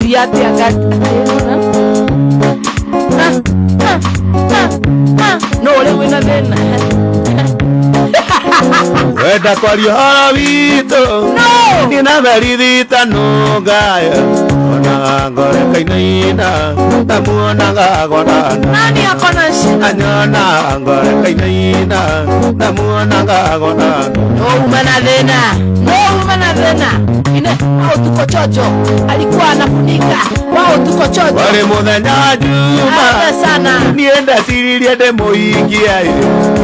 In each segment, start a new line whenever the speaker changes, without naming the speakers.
Diate agati. No le wina thina.
Wenda kwaria hora wito.
No.
Nina verithita no gaya. Ona ngore kainaina. Namuona gagorana.
Nani akona shida?
Anyona ngore kainaina. Namuona gagorana.
No umana thina. No umana thina. Ine wao tuko chocho. Alikuwa anafunika. Wao tuko chocho.
Wale muthenya Juma.
Sana.
Nienda siriria ndemo ingia.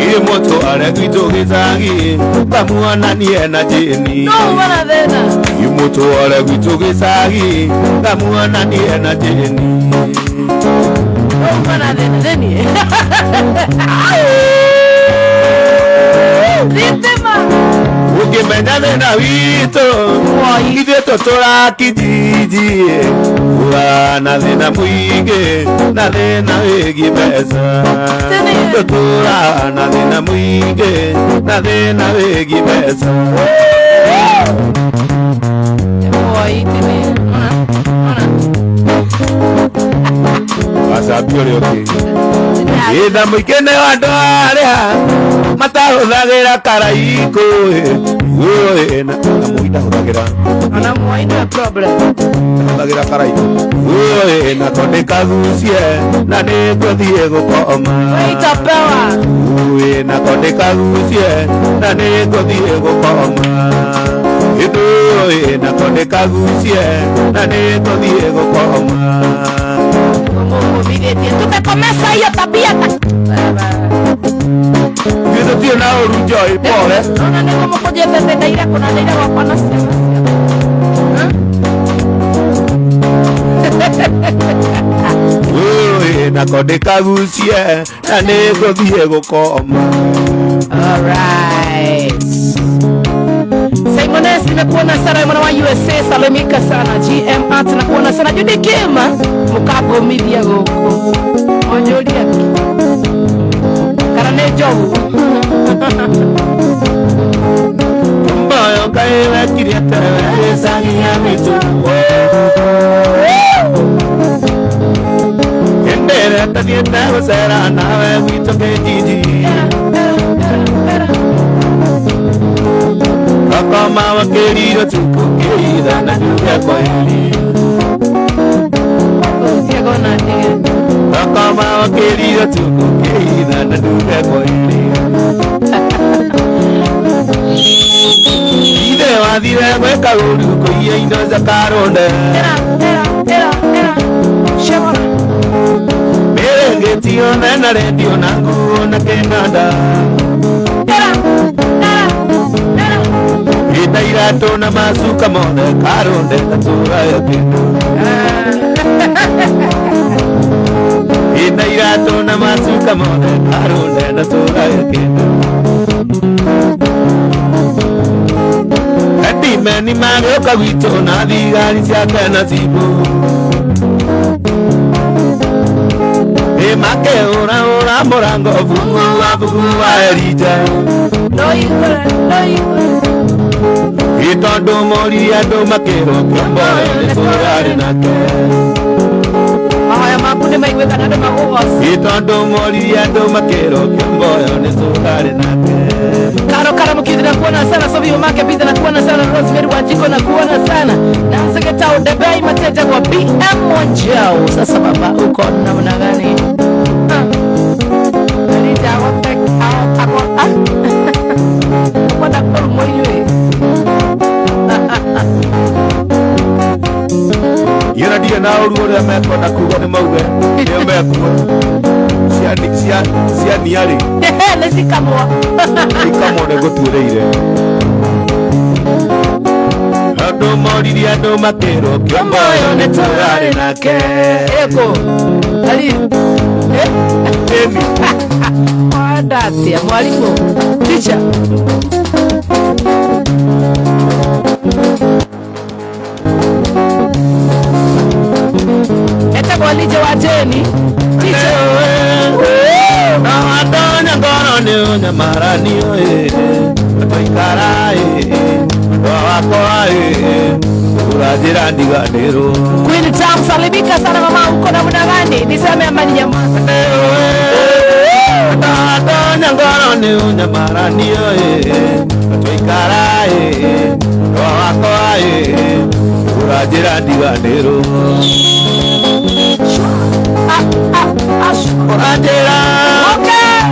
Ile moto ale gwito gicagi. Bamuona niena jeni.
No umana thina.
Ile moto ale gwito gicagi. Bamuona niena jeni.
No umana thina theni. Ritema.
Ukimenya thina wito. Ithuĩ tũtũra kijiji. Na thina mwingi. Na thina wĩgiĩ mbeca. Tũtũra na thina mwingi. Na thina wĩgiĩ mbeca. Wacabi ũrĩa ũngĩ. Itha mũingĩ nĩ andũ arĩa matahũthagĩra karaikũ. Na mũi ndahũthagĩra.
Ona mwai no problem.
Ndahũthagĩra karaikũ. Na tondĩ kagucie na nĩ ngũthiĩ gũkoma.
Itapewa.
Na tondĩ kagucie na nĩ ngũthiĩ gũkoma. Na tondĩ kagucie na nĩ ngũthiĩ gũkoma.
Tumekomesa hiyo tabia.
Githu tio na urujo ipole.
Ona niko mkoje bebe daira kuna daira wa pana sema.
Na kode kagucie na nĩngũthiĩ gũkoma.
All right. Simones nimekuona sana mwana wa USA salimika sana GM Art na kuona sana Judy Kima mukabo media goko. Onjolia. Karane jobu.
Mbayo kaewe kiriata sani ya mitu. Kendere tadieta wasera nawe wito kejiji. Kama wakerido tuko kerida na duya kwa hili. Kama wakerido tuko kerida na duya kwa hili. Ide wadire weka uru kuiye indo za karonde.
Shema.
Merengetio na radio na nguo na Canada. Irato na masuka mone karonde katura ya kendo. Irato na masuka mone karonde katura ya kendo. Ati meni mago kawito na digari cia kana sibu. Make ora morango bugu wa erija.
No you.
Itondo mori ando makero kyombo nesorare nake.
Haya makunde maiweka nado magowas.
Itondo mori ando makero kyombo nesorare nake.
Karo mkidina kuona sana sobi umake bidha na kuona sana Rosemary Wajiko na kuona sana. Na seketa udebei mateja kwa BM Monjao. Sasa baba uko namna gani? Alija watek ako Wada kol moywe.
Yena dia na uru ria meko na kugo ni mauge. Ni meko. Cia niari.
Lesi kamwa.
Ikamo ne gutureire. Ando mori ando makero kyombo nesorare nake.
Eko. Ali.
Emi.
Wadati ya mwalimu. Teacher. Eta kwa lije wajeni. Teacher.
Na adonya ngono ni unyamarani oe. Toikara e. Wako e. Urajira ndiganero.
Queen Tam unasalimika sana mama, uko namna gani? Niseme ama ni nyamaza?
Tata nyangoro ni unyamara niyo tuikara wako urajira ndiganero urajira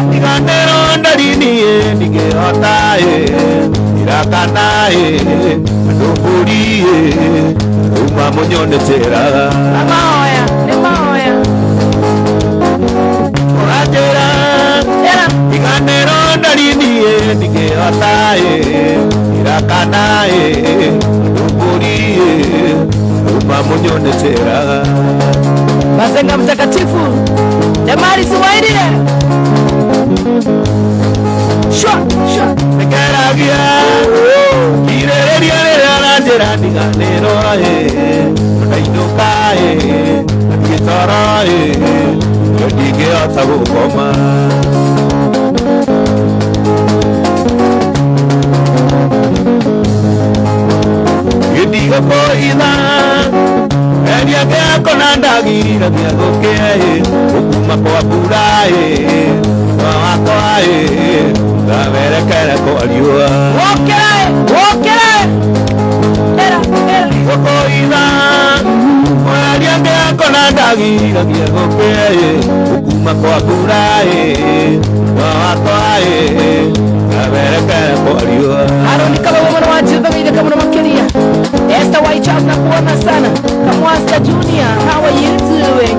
ndiganero ndarini ndigehota irakana nduburi uma munyonetera
Maoya, ni maoya.
urajira ndiganero ndarini ndigehota irakana nduburi uma munyonetera
Mazenga mtakatifu jamani, siwaidie shwa
Negaragia Kireria Rajera Niganero Naidoka Gitara Yodige Atagoma Yodige Koida Eria Konanda Gira Goke Ukuma Koapurae Wakae Davere kere koliwa
Wokere Era
Wokoida Mwaliange akona dagira Goke Ukuma Koapurae Wakae Davere kere koliwa
Aroni kama mwana wajirba mide kama makeria Esther White House na kuona sana Kamwasta Junior, how are you doing?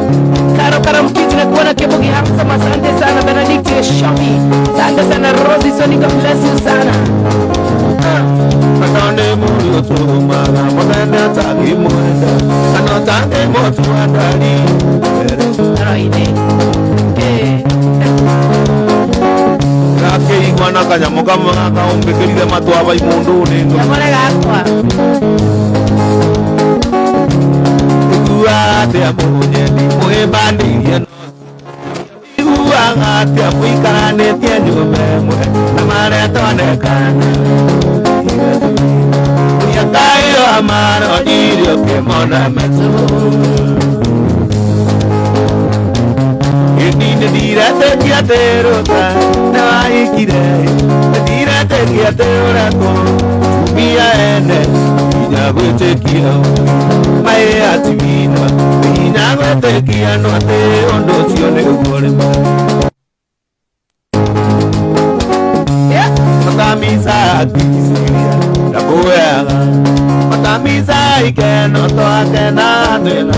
Karo mkiti na kuona Kebugi Hamza, asante sana Benedict Shomi, asante sana Rosie Soni, God bless you sana.
Katande muri otuma Mwende atagi mwenda Anotange motu andali
Aroine
Rake igwana kanyamuka mwaka Umbekiride matuwa imundu nendo
Yamone gakwa
Ate amunye ni muebandi yeno Ate apuikarane tienyo memwe Namare tone kana Yakayo amaro irio kemona metu Yedine direte kiaterota Na ikire Direte kiaterota Mia ene Inyagwete kia Mae ativina Inyagwete kia no ate Ondo sione ugorema Matamisa akisiria Nakuega Matamisa ikeno toakena atena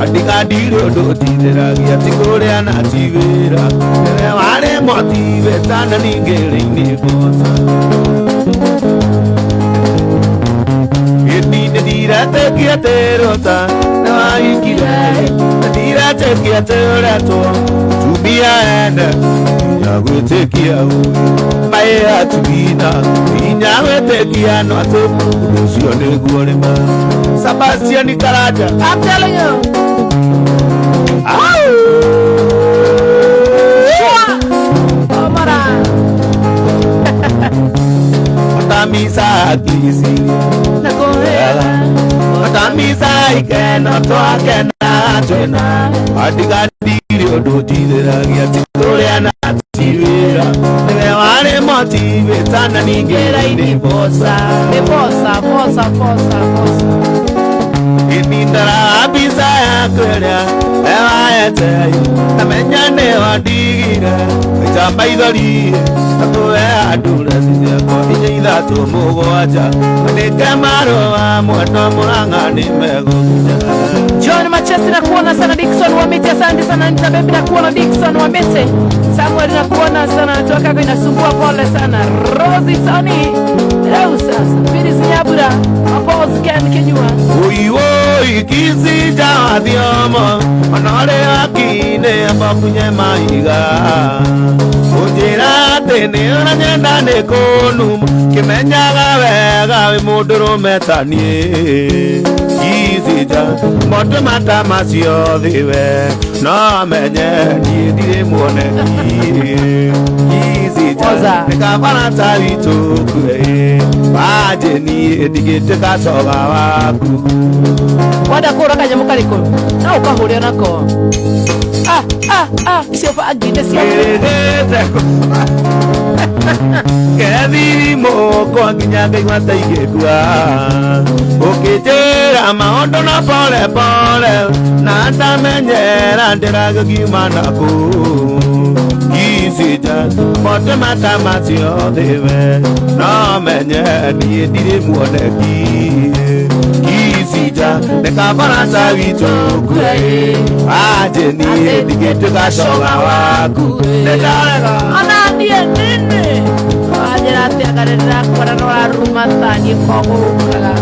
Adika dirio do tidera Gia tikore anativera Nere wale motive Tana ningere inigosa Dirate kiaterota Na ikire Dirate kiaterota Tumia ene Inyagwete kia Mae atubina Inyagwete kia no ate Usione guorema Sebastian Nikaraja
I'm telling you Omara
Matamisa akisi
Nakuega
Matamisa ikeno toakena atena Adiga dirio do tidera Gia tikore anativera Nere wale motive Tana ningera inibosa
Fosa
Inindara abisa ya kwelea Ewa eteyo Namenyane wa digira Jamba idhari Tatuwe adura sisiako Inye idhatu mugwaja Manike maro wa mweto muranga ni mego
John Manchester na kuona sana, Dickson Wamete asante sana, Nita Baby na kuona Dickson Wamete, Samuel na kuona sana, Tuakako inasumbua pole sana, Rosie Soni, Rausa, Firis Nyabura, Apos Ken Kenyua.
Uiwoi kisi jawa diomo Manole akine apapunye maiga Ujira tene unanyenda nekonumu Kimenyaga wega wimuduru metanie Kizija mote matamasio dhiwe No menye nidire mwone Kizija
Oza.
Nikabana tawitu kwe Wajeni edigete kasoga waku
Wada kura kanyamu kariko na ukahuria nako sio faginde sio
Keviri moko nginyanga imata igekua Ukijera maondo na pole pole Na ndamenyera ndiraga gimanako Isija mote matamasi odhewe Na menye niye dire muoneki Isija nekabana tawitu kwe Ajeni edigete kasoga waku Nedarega
Anandie nini Ajera tia karera kwa nora rumatani kogurukaga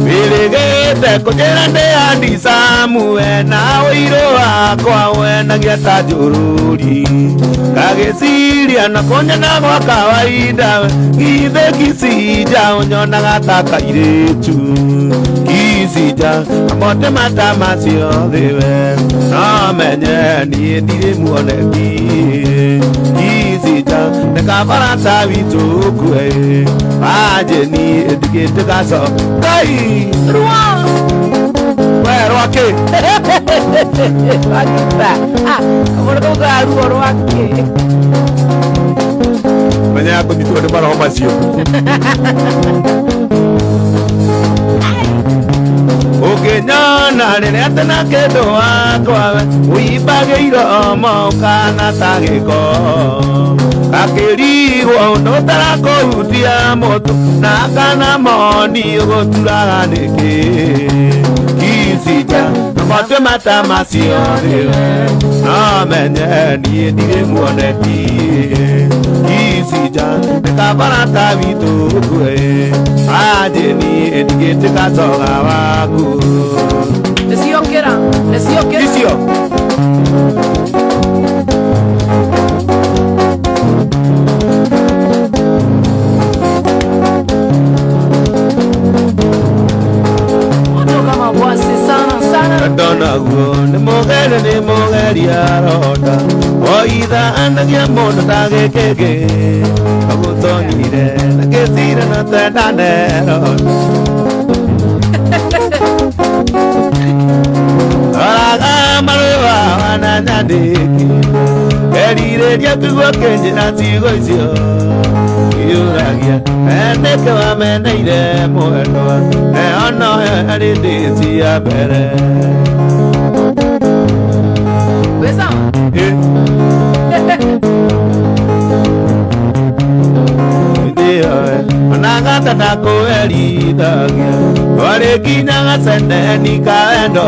Birigete kujera nde andi Samuel na wiro wakwa wena giata jururi Kagesiria na konya na kwa kawaida Githe kisija unyona gataka iretu Kisija amote matamasi odhewe Na menye niye ndire muoneki Kisija nekabana tawitu kwe Ajeni edigete kaso Kai
Ruan
Ruake
Wakita Kamurko garu ruake
Manya aku jitu ada para omasio Oke nyana nene atena kedo wakwa Uibage iro maukana tageko Kakirigo notarako utia moto Nakana moni ugoturaga neke Kisija Mote matamasi odhewe Na menye niye dire muoneki Kisija Nekabana tawitu kwe Ajeni edigete kasoga waku
Nesiokera
Isio Dona guo ne mogere ya roda Oida anagia mono tage keke Agutonire na kesira na tenanero Araga maruwa wana nyandiki Erire dia kugwa kenje na tigo isio Yuragia Eneke wa meneire muendoa Ono erindisi ya bere
Wesa
Onagata na kuerithagia Wale kinyaga sende ni kaendo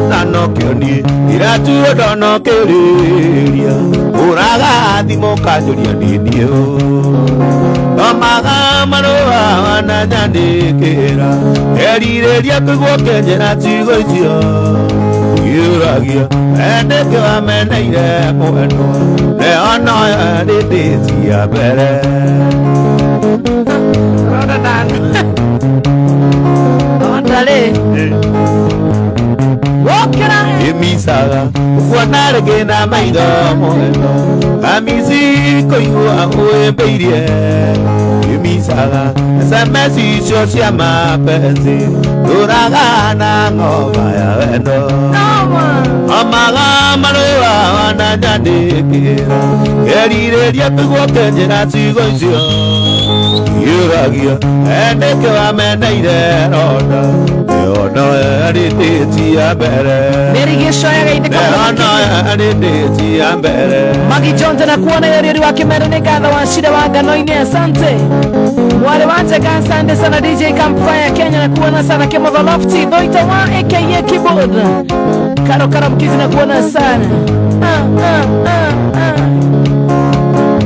Nano kioni iratu odono kiriria Uraga thimo kanjuria ninio Omaga maruwa wana nyandikira Eririria kugwo kenjera tigo icio Yuragia Endeke wa meneire muenwa Leono erindisi ya bere
Roda dan Ondale Wokera
Emisaga Kuanarege na maitho muenwa Amisi koigua uembeirie Emisaga SMS icio cia mapenzi Turaga na ngoma ya wendo Omaga maruwa wana nyandikira Eririria kugwo kenjera tigo icio Yuragia Endeke wa meneire roda Neono erindisi ya mbere
Merigishoya gaite
Neono erindisi ya mbere
Magi Jonte na kuona yori wake merene kadha wa shida wa nganoini asante Wale wanje kansande sana DJ Campfire Kenya na kuona sana Kemo the Lofty Doita wa aka Keyboard Karo mkizi na kuona sana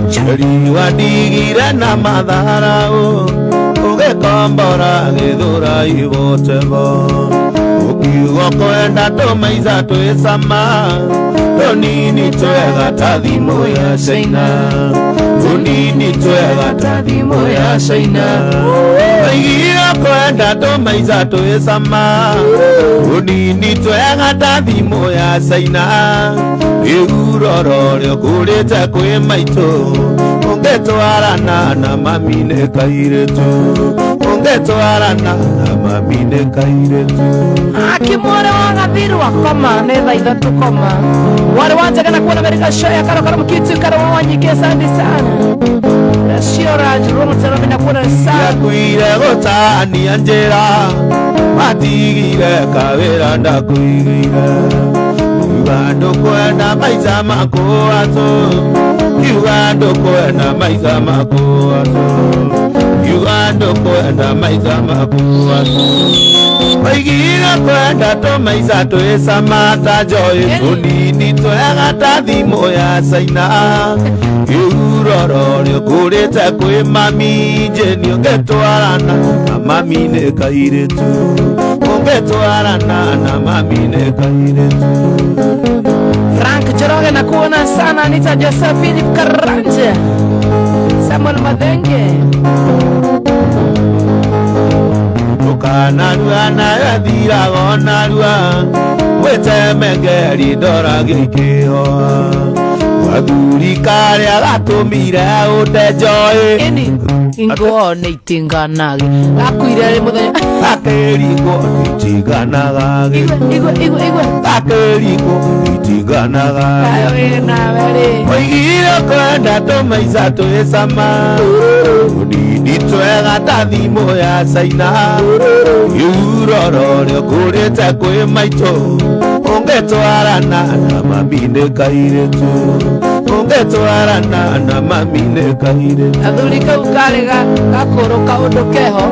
Cheri wadigire na madharau Ugekombora githura igotego ukiuga kwenda tumaica twisama tunini twega ta thimu ya China tunini twega ta thimu ya China igira kwenda tumaica twisama tunini twega ta thimu ya China iguroro ryo kurite kwi maitu ungetwarana na mamine kairetu ungetwarana na mamine kairetu
akimwona wagathiri wakoma nä tha ithatå koma warä wanjagana kuona merika shoya karokara mkitu karawa wanyike asante sana rashioranjuromutsaramina kuona sana
yakwire gutania njira matigire kawira ndakwigire Ugando kwenda maica makuatu Ugando kwenda maica makuatu Ugando kwenda maica makuatu Waigira kwenda tumaica twisama ta joy tunini twega ta thimu ya China Iguroro ryo kurite kwi mami njeni ungetwarana na mami nĩ kairetu ungetwarana na mami nĩ kairetu
Frank Njoroge na kuona sana Anita Joseph Philip Karanja Samuel Madenge
Tukanarua na yathirago narua Wetemengeri ndora gĩkĩhoa Wathuri karĩa gatũmire ũndenjoĩ
Ini ingo nĩ itinganage gakuire rĩ mũthenya
Gakerigwo itinganaga
igwe
Gakerigwo itinganaga Oigire kwenda tũmaica twĩcama Tunini twega ta thimũ ya China Iguroro ryo kũrĩte kwĩ maitũ ungetwarana na mami nĩ kairetu ungetwarana na mami nĩ kairetu
athuri kau karĩ gakũrũka ũndũ keho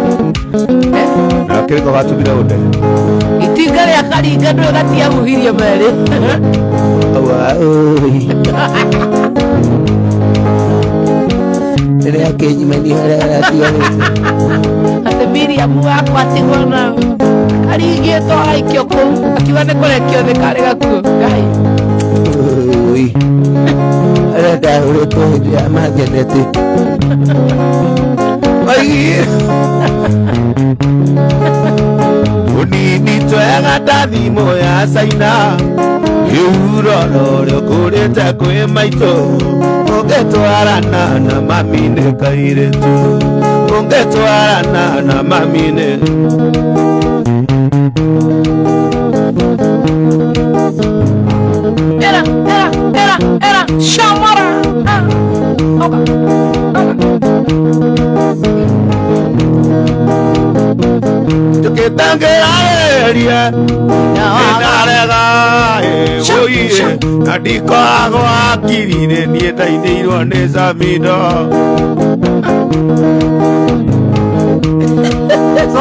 na kĩrĩko gatumire ũnde
itinga rĩa karinga ndũĩ gatiamuhirie merĩ
rĩrĩa kĩnyimani harĩa
atĩ Miriam wakwa atigwo na karingĩtwo agaikio kũu akiuga nĩ kũrekio thĩ karĩ gakuo Ngai
arĩa ndahũrĩtwo hĩndĩ ya mageneti oigire Tunini twega ta thimũ ya China Iguroro ryo kũrĩte kwĩ maitũ ungetwarana na mami nĩ kairetu ungetwarana na mami nĩ
era shamara
tukĩtangĩrageria ndarega ũire na ndikoragwo akiri-inĩ niĩ ndainĩirwo nĩ Samido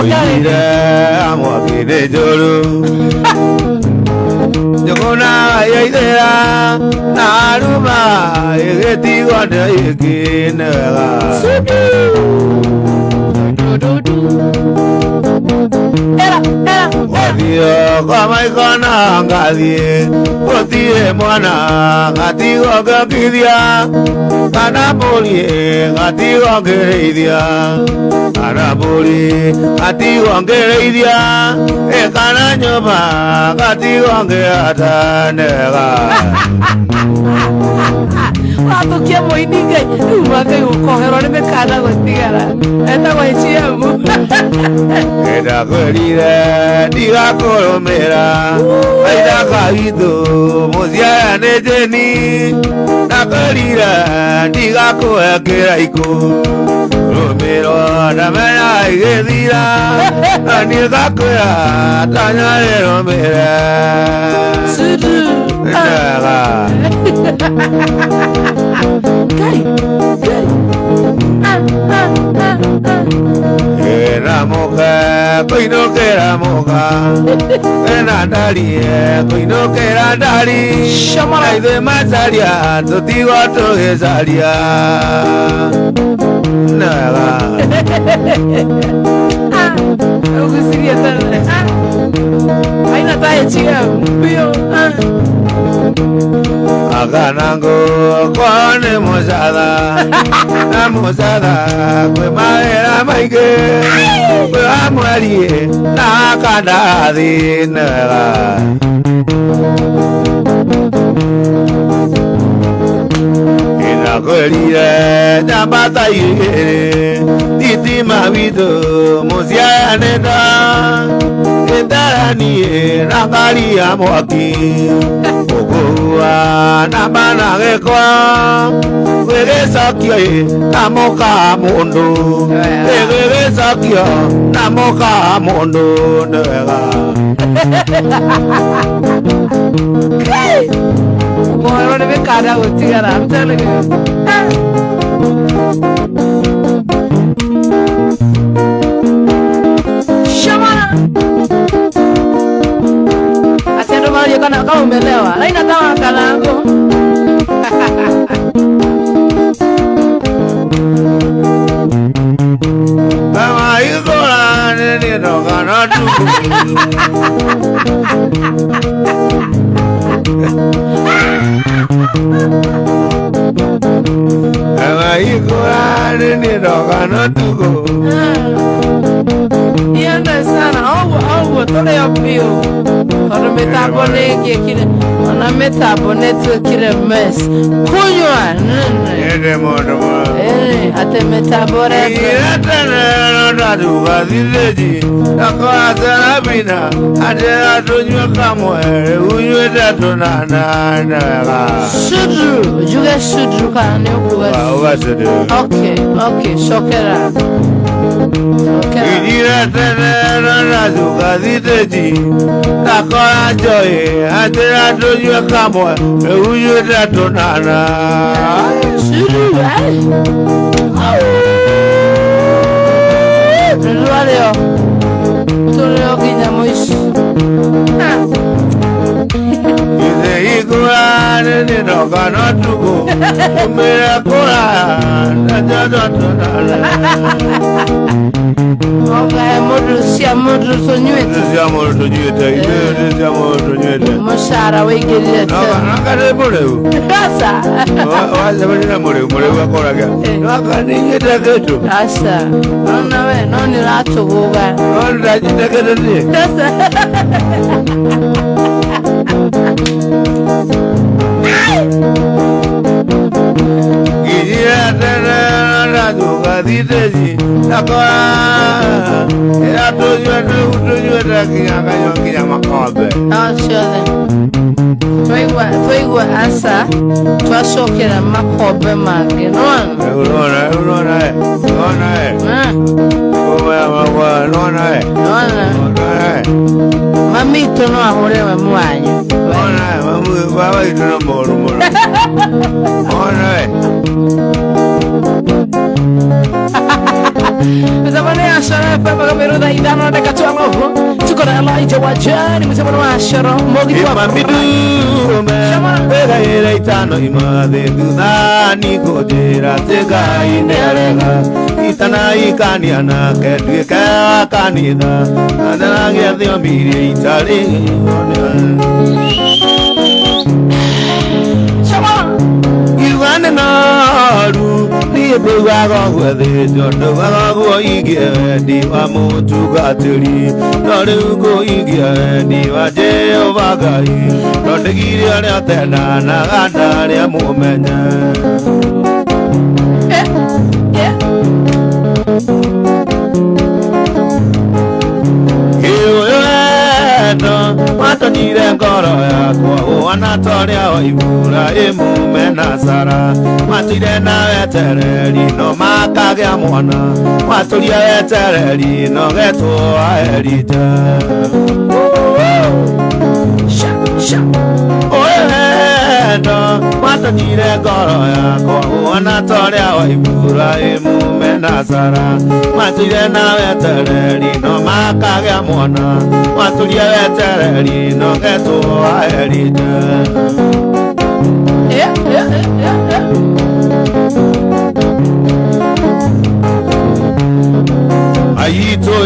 ũire amwaki-inĩ njũru Njũgũna yaithĩra na ruma ĩgĩtigwo nĩ ĩngĩ nĩ wega Wathiĩ kwa maikona ngathiĩ gũtirĩ mwana gatigwo ngĩongithia kana mbũri gatigwo ngĩrĩithia kana mbũri gatigwo ngĩrĩithia kana nyũmba gatigwo ngĩhata nega
watukia mũini Ngai rĩu Ngai gũkoherwo nĩ mĩkana gũtigara etagwo H.M.
ndakwĩrire ndigakũrũmĩra aithaka witũ mũciara nĩ njeni ndakwĩrire ndigakũhe kĩraikũ rũmĩrwo ndamenya igĩthira na niĩ ngakwĩra tanyarĩrũmĩre ndega Ramoka, koinokera moka, ena dalie, koinokera dali,
Shamara
ide mazalia, totigo togezalia, naga.
Augustinia Aina tayo chiga Pio
Aganango Kone mozada Na mozada Kwe maera maike Kwe amuarie Na kanda dinera Ina kwerie Nyambata yere Titi mawito Mozia neda Darani nakali ya mwaki Ogoa na bana gekwa Wege sakyo na moka mondo Wege sakyo na moka mondo Nega
Boy, I want to be caught out with together, I'm telling you. You're gonna go Melewa. Lain tawa kalango.
Mama ikola nene no kana tu. Mama ikola nene no kana tu.
Yanda sana. Oh, tole yapio. Ona metabone kile. Ona metabone tu kile mes. Kunywa.
Ede modo.
Ate metabore.
Ede no dadu gazileji. Akwa zarabina. Ade atonyo kamwe. Unywe dadu na.
Sudru. Juga sudru kan ne okuwa.
Wa sudru.
Okay, shokera.
Idira tene no dadu gazileji. Akwa joye. Ade atonyo kamwe. Unywe dadu na.
Sudru. Leo. Toleo kinyamos.
Ide igura ne no kana tugo. Mera kora na
Okay, modro sonhuete.
Siamo tonhuete.
Moshara wegele.
No, kare moreu.
Asa.
Wale bali moreu akora ga. No kani nyeta ketu.
Asa. Ona we, no ni lato goga.
No ndaji ketu ni.
Asa.
Gira tena na duga diteji. Akora. Era tonhuete kinya makobe.
Ashole. Toi asa. Tua shokera makobe mage. Non.
Urona.
Mamito no ahore mwanyu.
Mamu baba ituna moro.
Mzabone ashara pepa kamero da idana da katwa ngovo. Tukora Elijah wajani mzabone ashara mogi kwa
Mamidu Bega ira itano imade Dudani kojera tega inerega Itana ikani anake Duke kanida Adana gerde omiri itali Iwane naru Ni bewa gogwede Jondo wago igie Diwa mutu gatiri Nore ugo igie Diwa jeo vagai Nonde giri ale atena Na ganda ale mumenya Matonire ngoro yakwa Wanatoria wa ibura Imume nasara Matire na wetereri No makagea mwana Maturia wetereri No getu aerita Oendo Matonire ngoro yakwa Wanatoria wa ibura Imume nasara Matire na wetereri No makagea mwana Maturia wetereri No getu aerita maitũ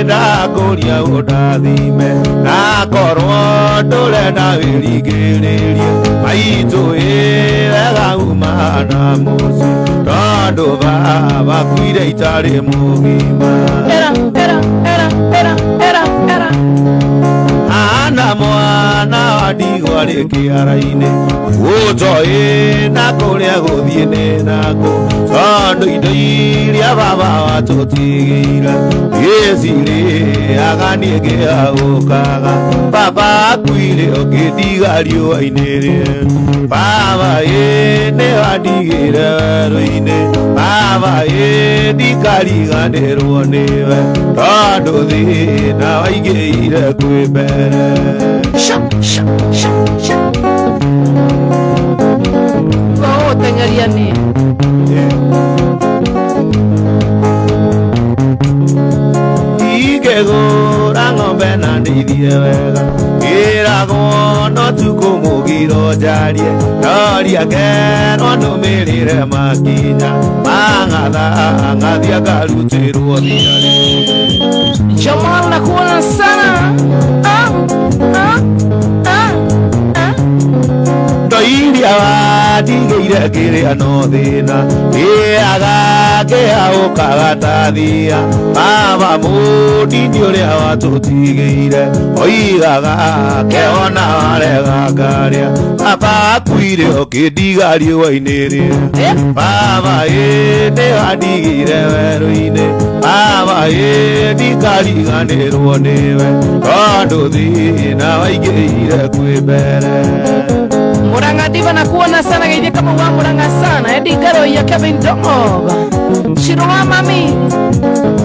ndakũria ũndathime na korwo ndũrenda wĩringĩrĩrie maitũ wega uma na mũciĩ tondũ baba kuire itarĩ mũgima ana mwana wa ndigwa rĩ kĩara-inĩ ũtoĩ na kũrĩa gũthiĩ nĩ nakũ tondũ indo iria baba watũtigĩire gĩcirĩaga niĩ ngĩaũkaga baba akuire ũngĩndiga riũa-inĩ rĩe baba nĩ wandigĩire werũ-inĩ baba ndikariganĩrwo nĩwe tondũ thĩna waingĩire kwĩ mbere
tengeria ni
ingĩgũra ng'ombe na ndĩithie wega ĩragwo no tukũmũgiro njarie noria ngerwo ndũmĩrĩre makinya mang'atha ng'athia ngarutĩrwo thiarĩ
Jamal nakuona sana
iria wandigĩire ngĩrĩa no thĩna ndĩaga ngĩaũkaga tathia baba mũndini ũrĩa watũtigĩire oigaga kehona warega ngarĩa baba akuire ũkĩndiga riũa-inĩ rĩe baba nĩ wandigĩire werũ-inĩ baba ndikariganĩrwo nĩwe tondũ thĩna waingĩire kwĩ mbere
Muranga diva nakuona sana gaidi kama wa muranga sana Eddie Garo ya Kevin Dog Shiroma mami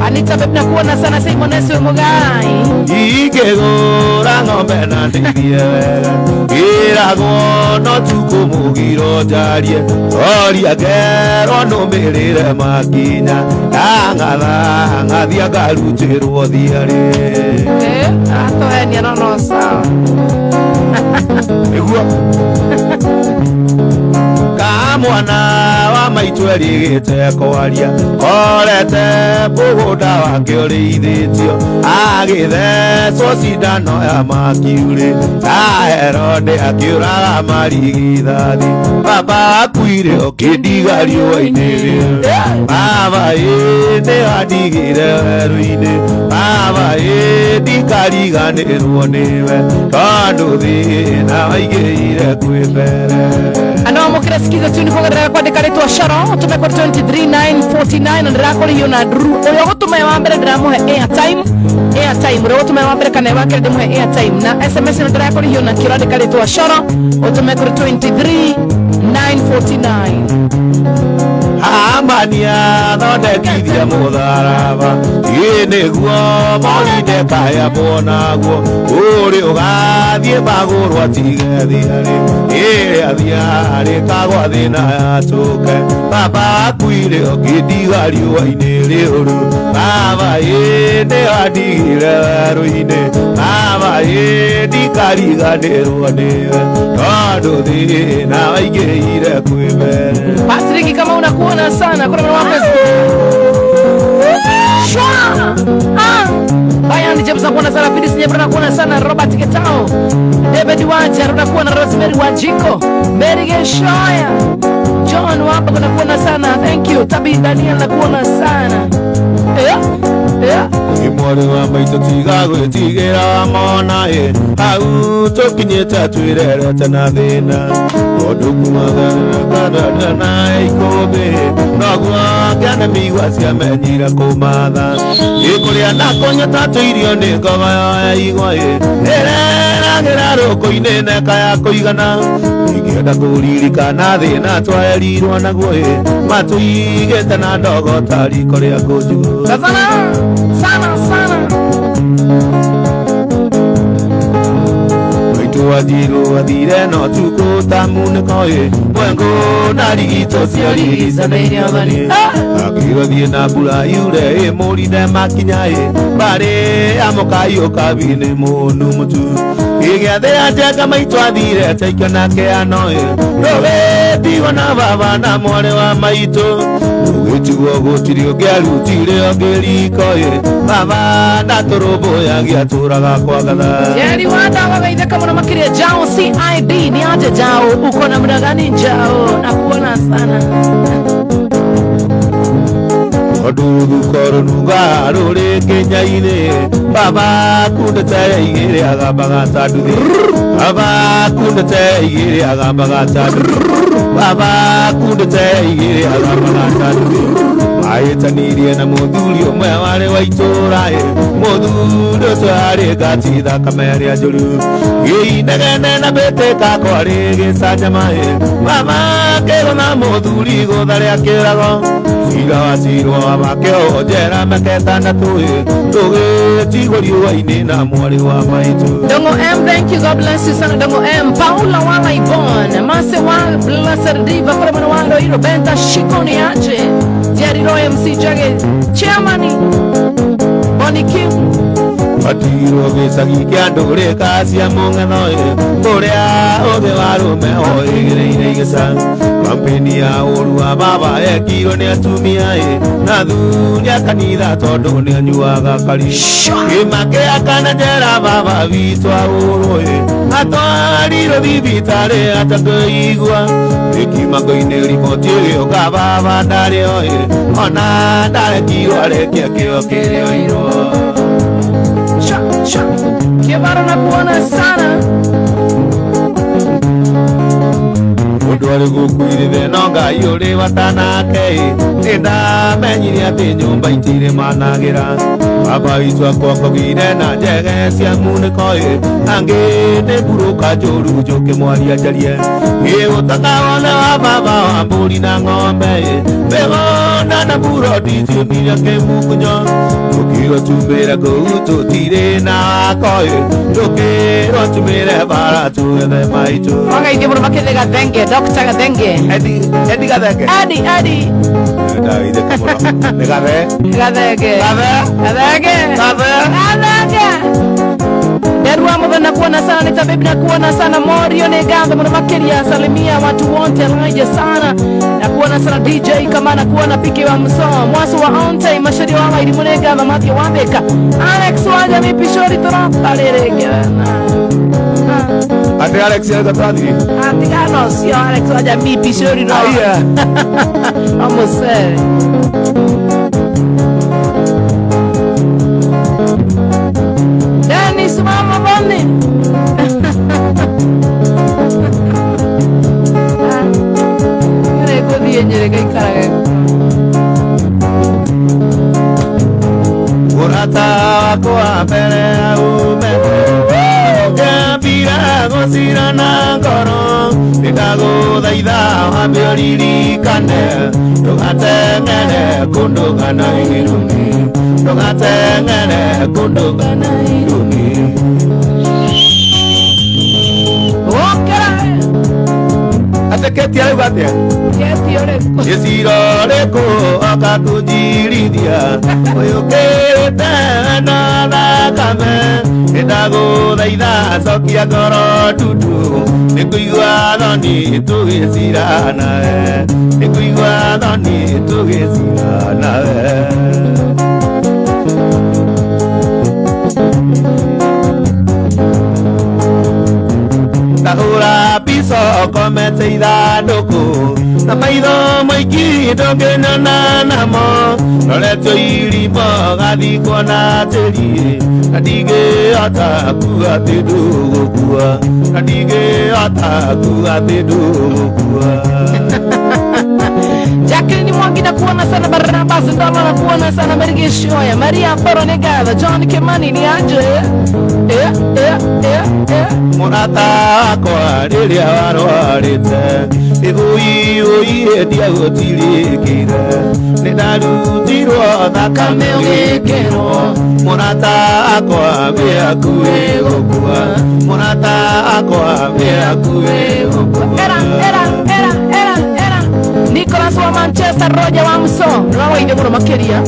Anita beb nakuona sana Simon Eswe Mugai
ingĩgũra ng'ombe na ndĩithie wega ĩragwo no tukũmũgiro njarie oria ngerwo ndũmĩrĩre makinya ng'atha ng'athia ngarutĩrwo thiarĩ
atoenia no sawa
nĩguo kamwana wa maitũ erĩgĩte kwaria korete mũgũnda wake ũrĩithĩtio agĩthecwo cindano ya makiurĩ ta Herode akĩũraga marigithathi baba akuire ũkĩndiga riũa-inĩ rĩe baba nĩ wandigĩire werũ-inĩ baba ndikariganĩrwo nĩwe tondũ thĩna waingĩire kwĩ mbere
Ano mukira sikiza tuni kwa gara kwa dekaletwa Sharon tumekwa 23949 ndirako hiyo na dru oyo gutume wambere ndiramuhe airtime ro tume wambere kana wakere ndimuhe airtime na SMS ndirako hiyo na kira dekaletwa Sharon utumekwa 23949
Amania thondekithia mũtharaba nĩguo moninde kaya monaguo ũrĩ ũgathiĩ magũrũ atige thiarĩ ĩrĩa thiarĩ kagwa thĩna yatũke baba akuire ũkĩndiga riũa-inĩ rĩũru baba nĩ wandigĩire werũ-inĩ baba ndikariganĩrwo nĩwe tondũ thĩna waingĩire kwĩ mbere
Patrick kama unakuona sana kuna mwana Bayern James nakuona sana Fidis Nyebra nakuona sana Robert Getao David Wanja nakuona Rosemary Wajiko Mary Geshoya John Wamba nakuona sana thank you Tabi Daniel nakuona sana
Imwari wa maitũ tiga gwĩtigĩra mona hau tũkinyĩte twĩrerete na thĩna ũndũ kumatha na ikũmbĩ noguo ngĩane mĩigua ciamenyire kũmatha gĩkũrĩa na kũnyota tũirio nĩ ngogoyo ya igwa ĩreragĩra rũkũ-inĩ neka ya kũigana ingĩenda kũririkana thĩna twerirwo naguo matũigĩte na ndogo ta riko rĩa kũnjugũ
sana
Wajiru wathire no tuko tamunĩko mwengo na rigito ciarigicanaine athani akĩgothiĩ na mbura yure mũrinde makinya barĩ amokai ũkabi-inĩ mũndũ mũtu gĩgĩathĩa njenga maitũ athire taikio nake ano ndũgĩtigwo na baba na mwarĩ wa maitũ Ugĩtigwo gũtirĩ ũngĩarutire ũngĩrikoĩ baba ndatũrũmbũyagia tũraga kwa gatha
Jerry Wanda wagaitheka mũno makĩria Jao CID ni aje Jao uko na muda gani Jao nakuona sana
Oduru nuga rũrĩ Kenya-inĩ baba kundete igĩrĩ agambaga tanduthi baba kundete igĩrĩ agambaga tanduthi baba kundete igĩrĩ agambaga tanduthi ayetanirie na mũthuri ũmwe warĩ wa itũũra mũthuri ũcio arĩ ngati thakame ĩrĩa njũru gĩinegene na mbĩtĩka kwarĩ gĩcanjama baba kĩgũtha mũthuri gũtha rĩa kĩrago cira wa cirwo makĩohwo njera mĩaka ĩtandatũ tũgĩtigwo riũa-inĩ na mwarĩ wa maitũ.
Dongo M, thank you, God bless you sana Dongo M. Paula wala Ibon Mase wa Blessed Diva kwa mwana walo hilo Benta Shikoni aje Jerry Roy MC Jage Chairmani Bonnie Kim
Watirwo gĩcagi kĩa ndũrĩka cia mũng'etho ũrĩa ũthĩ wa rũme oĩgĩrĩire igĩca kampeni ya ũru wa baba ekirwo nĩ atumia na thuri a kanitha tondũ nĩ anyuaga kari kĩma kĩa kana njera baba witũ aũrũ atwarirwo thibitarĩ atakũigua ĩkimango-inĩ riboti ĩgĩũka baba ndarĩ ona ndarekirwo arekia kĩo kĩrĩoirwo
Kebara na kuona sana
Mũndũ arĩ gũkuire no Ngai ũrĩ watanake nĩndamenyire atĩ nyũmba itirĩ managĩra baba witũ akongogire na njege cia munĩko angĩ nĩ ngurũka njũru njũke mwaria njarie gĩgũtaka wone wa baba wa mbũri na ng'ombe mbegona na burodi ciũmire kĩmukunyo tũkirwo tumĩre kũu tũtirĩ na wako tũkirwo tumĩre bara twethe maitũ
wagaithie mũno makĩria Gathenge Dr. Gathenge
Eddie Gathenge
Eddie
ndaithĩka mũno nĩ
Gathenge Derwa mwana kuona sana nitabibi na kuona sana Morio Neganga mwana makiria salimia watu wote laje sana na kuona sana DJ kama na kuona piki wa msomo mwasu wa onte mashari wa ili munega mamaki wabeka Alex waja mipishori torapa leregana
Ate Alex ya gatadri
Atigano sio Alex waja mipishori no
Aya
Vamos ser Dennis mama boni Nere kodi yenjere kai karaga
Urata wako wa mbere umene Gambira gũcira na ngoro ndagũthaitha wambe ũririkane ndũgateng'ere kũndũ kana irumi ndũgateng'ere kũndũ kana irumi Ateketi arauga atĩa gĩciro rĩkũ akakũnjirithia ũyũkĩte na thakame ndagũthaitha cokia ngoro ndundu nĩkũigua thoni tũgĩcira nawe nĩkũigua thoni tũgĩcira nawe ndahũra mbica ũkomete ithandũkũ na maitho maingĩ ndũngĩnyona namo roretio irimo gathikwo na tĩri na ndingĩhota kuga atĩ ndũgũkua na ndingĩhota kuga atĩ ndũgũkua
Jacqueline Mwangi na kuona sana Barnabas Ndala na kuona sana Merige Shoya Maria Poro Negava John Kimani ni aje
Mũrata wakwa rĩrĩa warwarĩte ĩgũi ndiagũtirĩkĩire nĩndarutirwo thakame ũgĩkĩrwo mũrata wakwa wĩ hakuhĩ gũkua mũrata wakwa wĩ hakuhĩ gũkua
Nicholas wa Manchester Roger wa Mso Rawaide mũno makĩria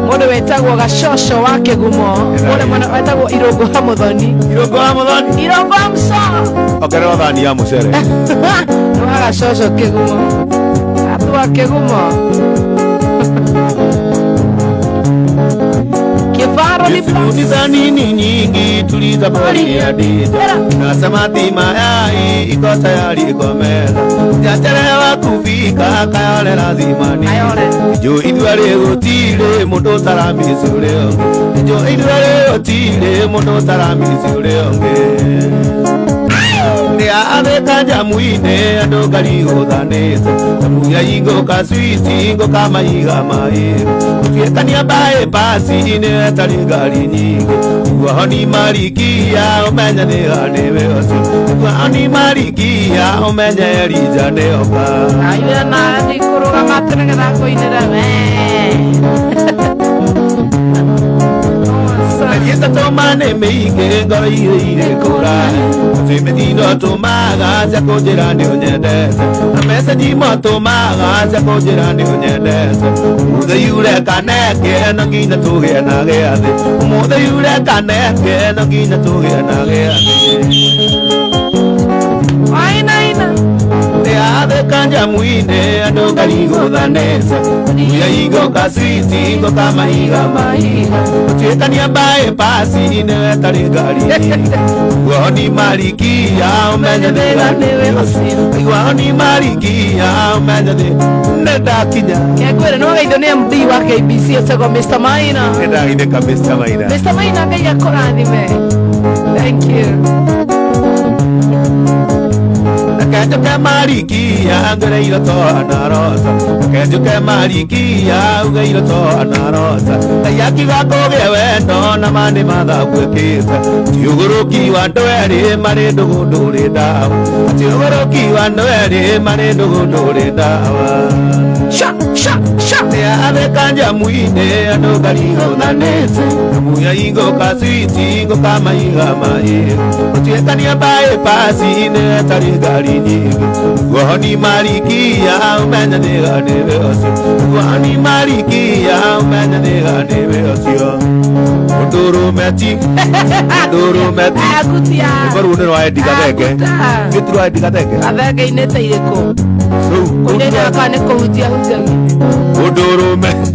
mũndũ wetagwo gacocho wa Kĩgumo mũndũ wetagwo Irũngũ ha Mũthoni Irũngũ ha Mso
ongerera thani ya mũcere
nĩ wa gacocho Kĩgumo wa kigumo kifaro ni
Tuliza nini nyingi tuliza boli ya dija na samati mayai iko tayari kwa meza jachelewa kufika kayole lazima ni jo idwale gotile mondo tarami sule onge jo idwale gotile mondo tarami sule onge ave kanja muine ando gali godaneza muya ingo kaswiti ingo kama iga maero ukiekania bae pasi ine tali gali nyingi wahoni marikia omenya ne ganewe osu wahoni marikia omenya elija ne oka
aywe na dikuruga matenga na koinera
Yesa tomane meike ngoi ire kora Femedino tomaga zako jirani onyedeza Amesa jimo tomaga zako jirani onyedeza Mude yure kaneke nangina tuge na geade Mude yure kaneke nangina tuge na geade
Aina
ave kanja muine ando kaligo danesa Muya igo kasiti ingo kama iga maiga Uchiekania bae pasi ine tali gali Wahoni marikia umenya dega newe osino Wahoni marikia umenya de neda kinya
Kekwere nuwaga idonea mdi wa KBC Otego Mr. Maina
Neda ideka Mr. Maina
Mr. Maina gaya koranime Thank you
Kejo ke marikia ngere ilo to anarosa Kejo ke marikia uge ilo to anarosa Yaki wako gewendo na mani madha kwekeza Tiugoroki wandoere mane dogondore dawa Tiugoroki wandoere mane dogondore dawa
Sha
ave kanja muine ando galigo danese Muya ingo kaswiti ingo kama iga maero Uchiekania bae pasi ine tali gali nyingi Wahoni marikia umenya dega newe osio Wahoni marikia umenya dega newe osio Odoro meti
Akutia
Ibaru unero ae dikateke Gituru ae dikateke
Avege inete ireko
So
Kundene wakane kuhutia hujagi
Odoro meti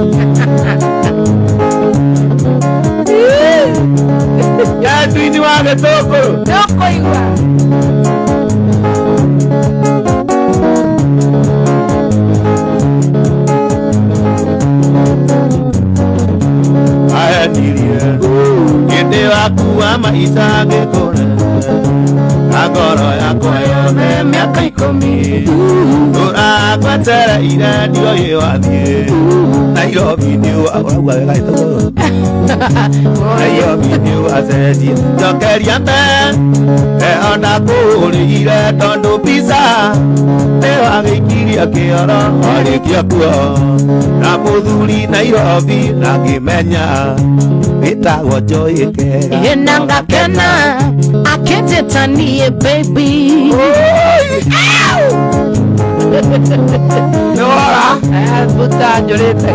Ya tuini wage toko
Noko igwa
Aya niria Kende waku wa maisha gekona Agoro yako yone miaka 10 Ura kwatera ira ndio yewathie Nairobi ndio agwa gaito Nairobi ndio azeji Jokeria mbe ona kuri ire tondo pizza Newagikiria kioro Orikia kuo Na muthuri Nairobi Nangimenya Bitagwo Joy Kega
Yenanga kena Aketetanie baby
Nora
Buta njorete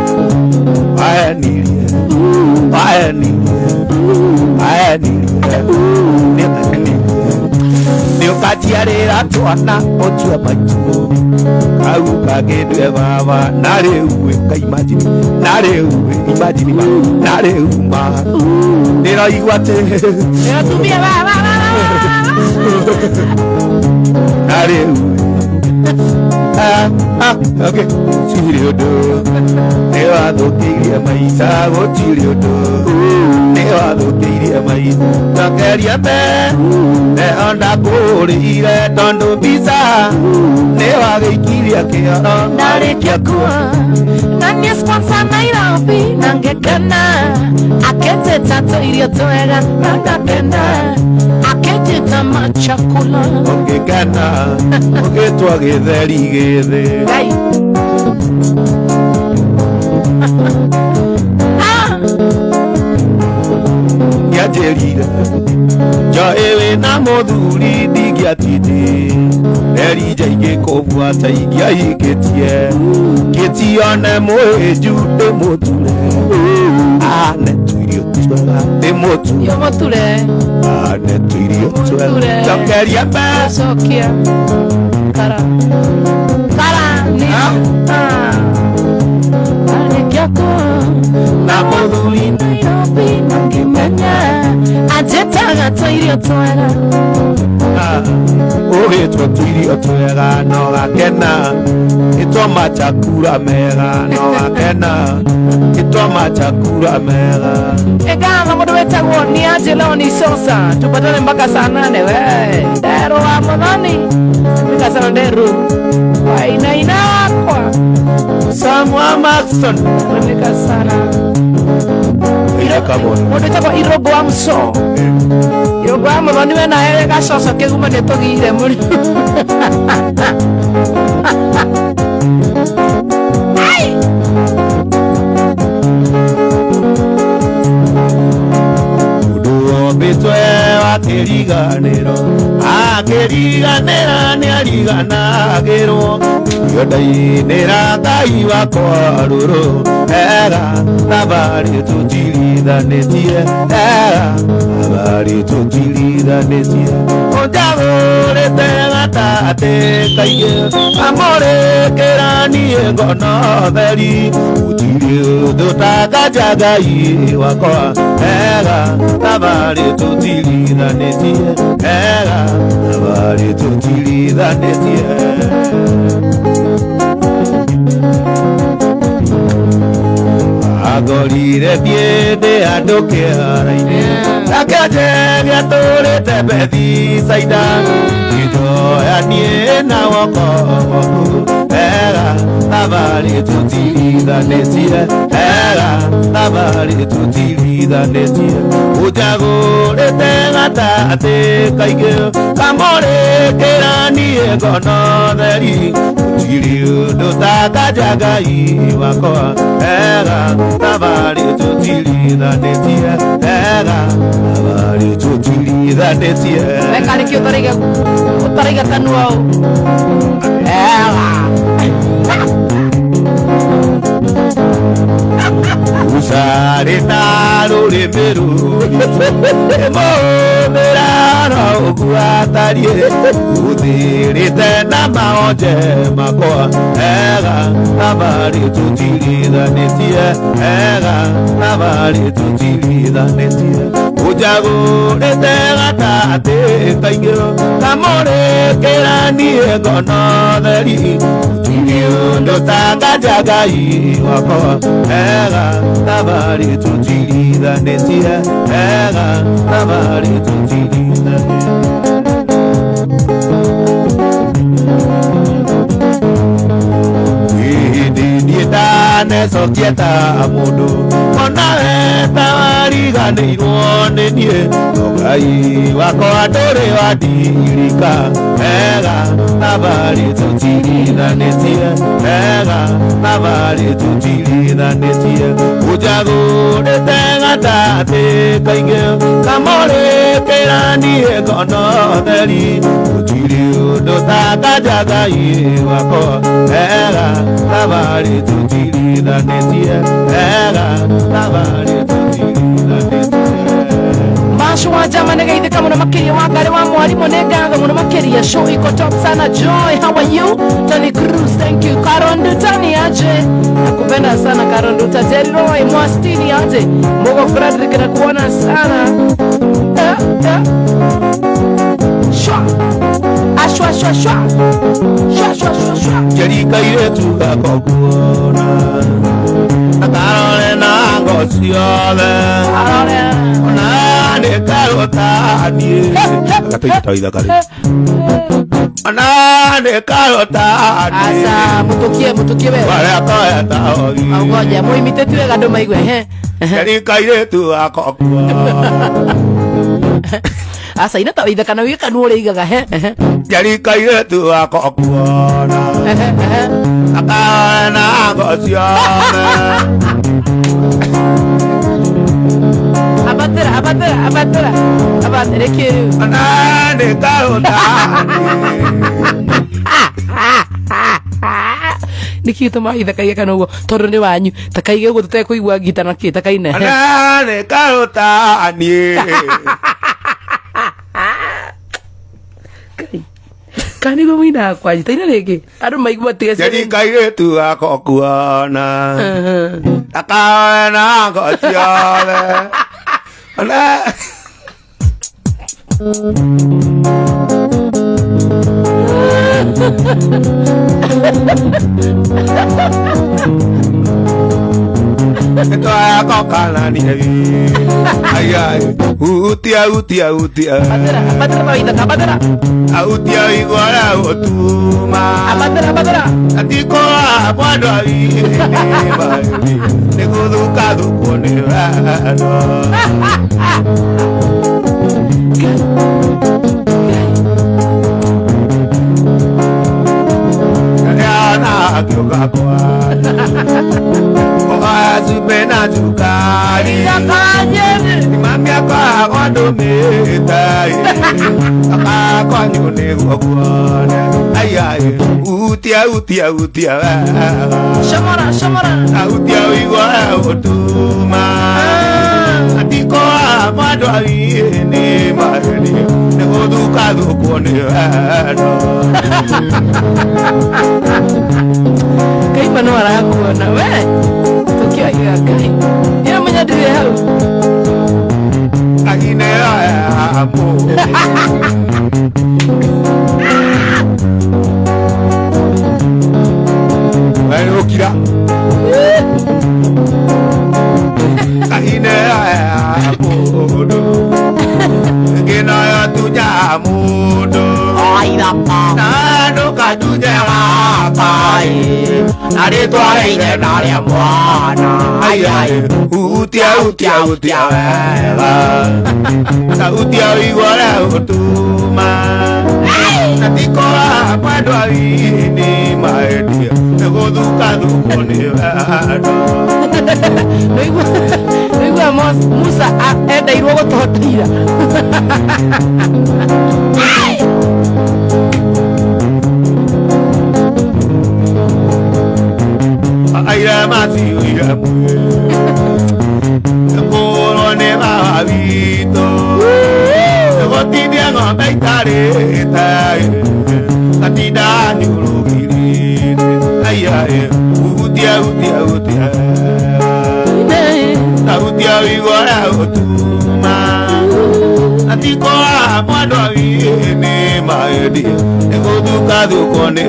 Aya niria Nĩũkanjiarĩra twana ũtue maitũ kau kangĩndue baba na rĩu kaimagini na rĩu imagini na rĩu ma ndĩraigua atĩ
Nĩratumia baba
na rĩu okay cirĩ ũndũ nĩwathũkĩirie maica gũtirĩ ũndũ nĩwathũkĩirie maica njokeria mbe ona kũrĩire tondũ mbica nĩwagĩikirie kĩoro
Narĩkia kuo Na nĩ sponsor Nairobi Nangekena Aketeta tũirio twega Nangakena Aketeta machakula
ũngĩkena ũgĩtwa gĩtheri gĩthĩ
Gai
nĩanjĩrire Joy wĩna mũthuri ndingĩatindĩ Erija ingĩkũbuata ingĩahingĩtie Ngĩtione mũhĩnju ndĩmũture Ane tuirio twega ndĩmũture
Yo moture
Ane tuirio twega
Mũture.
Njokeria mbe
Sokia Kara Kara ni Anekiako
Na muthuri
Nairobi Ngimenya Ajetaga toirio twega
Ugitwo twirio twega no gakena Itwa machakura mega no gakena Itwa machakura mega
Egama mundu wetagwo ni Angelo ni Sosa. Tupatane mpaka saa 8 we. Ndero wa Muthoni. Mpaka saa ndero. Waina inakwa.
Samwa Maxson
Mpaka sana.
Ira kabona
Mundu wetagwo Irogo wa Mso. Irogo wa Muthoni we na ewe gacoco kiguma nitugire muri.
Bitwe wa kiriganiro akiriganira ni ariganagirwo yodainira Ngai wakwa ruru era nabari tutiriithanitie era nabari tutiriithanitie ojagurite gatate kaige amorekeranie ngono theri gutiri dutaga Ngai wakwa era nabari tutiriithanitie era nabari tutiriithanitie agorire thiende andu kiara-ini akeje giatũrĩte bethi caida ijoyanie na woko waku era nabari tutiriithanĩtie era nabari tutiriithanĩtie ũjagũrĩte gatagatĩ kaingĩ kamũrĩkĩranie ngono theri gũtirĩ ũndũ tanganja Ngai wakwa era nabari tutiriithanĩtie era nabari tutiriithanĩtie
Wekariki utariga tanua o.
Usari na rũrĩmĩ mũmĩrano ũguatarie ũthĩrĩte na maonje makwa ega nabari tutiriithanĩtie ega nabari tutiriithanĩtie ũjagũrĩte gatagatĩ kaingĩ kamũrĩkĩranie ngono theri gũtirĩ ũndũ tanganja Ngai wakwa ega nabari tutiriithanĩtie ega nabari tutiriithanĩtie niĩ ndanecokia ta mũndũ ona we ta wariganĩirwo nĩ niĩ no Ngai wakwa ndũrĩ wandirika ega nabari tutiriithanĩtie ega nabari tutiriithanĩtie ũjagũrĩte gatagatĩ kaingĩ kamũrĩkĩranie ngono theri gũtirĩ ũndũ tanganja Ngai wakwa ega nabari tutiriithanĩtie ega nabari tutiriithanĩtie
Mashua jamani gaithika muno makiria wa ngari wa mwarimu nengaga muno makiria show iko top sana. Joy, how are you? Tony Cruz, thank you. Karonduta ni aje? Nakupenda sana Karonduta. Jerry Roy, Mwastini aje? Mbogo Frederick nakuona sana. Shwa. Ashwa shwa shwa. Shwa shwa shwa shwa.
Jerikaire tugakokuona Karole na ngociothe
Karole
ona nĩ karotanie gatoitha kari ona nĩ karotanie
asa mutukie wewe
wale kwenda ogi
ngoja muimite tu wega ndo maigwe
Jerikaire tugakokuona
asa ina tawaitha kana wika nu urigaga
Jerikaire tugakokuona Karole na ngociothe abatera kiru anane karota
nikito maitha kaiga kana ugo tondu ni wanyu takaige ugo tutekuigua ngita na ki takaine
anane karota ani
kai kani go mina kwa jita legi ado maigwa tiga
jadi kaire tu ako kuana akana ko tiale ala itu ako kalani ay utia
Abadara baita abadara
utia iguala otuma
abadara
atiko apado avi ne goducado pone ana kyokakoa Supena jukari Mami akwa kondo metai Akwa nyone wakwane Ayaye utia Shamara Utia wigwa otuma Atiko amado awine mareni Nego dukado kone
Kai manuara akuona we Tokia ya kai Ina menyadiri hau
Agine amo Wale okira Agine amo Gina ya tuja mudo
Ai dapa
Nano kaduja rapai Nare tuare ide nare mwana Ayaye Utia Utia iguala utuma Natiko apado avini maedia Nego ducado ponevado
Noigua Musa enda iruogo totira
Aira mati uira mue Koro ne mavito Gotidia no meitare tai Katida nyurugiri Ayaye Utia Utia vigora otuma Atiko amado avine maedia Ego ducado kone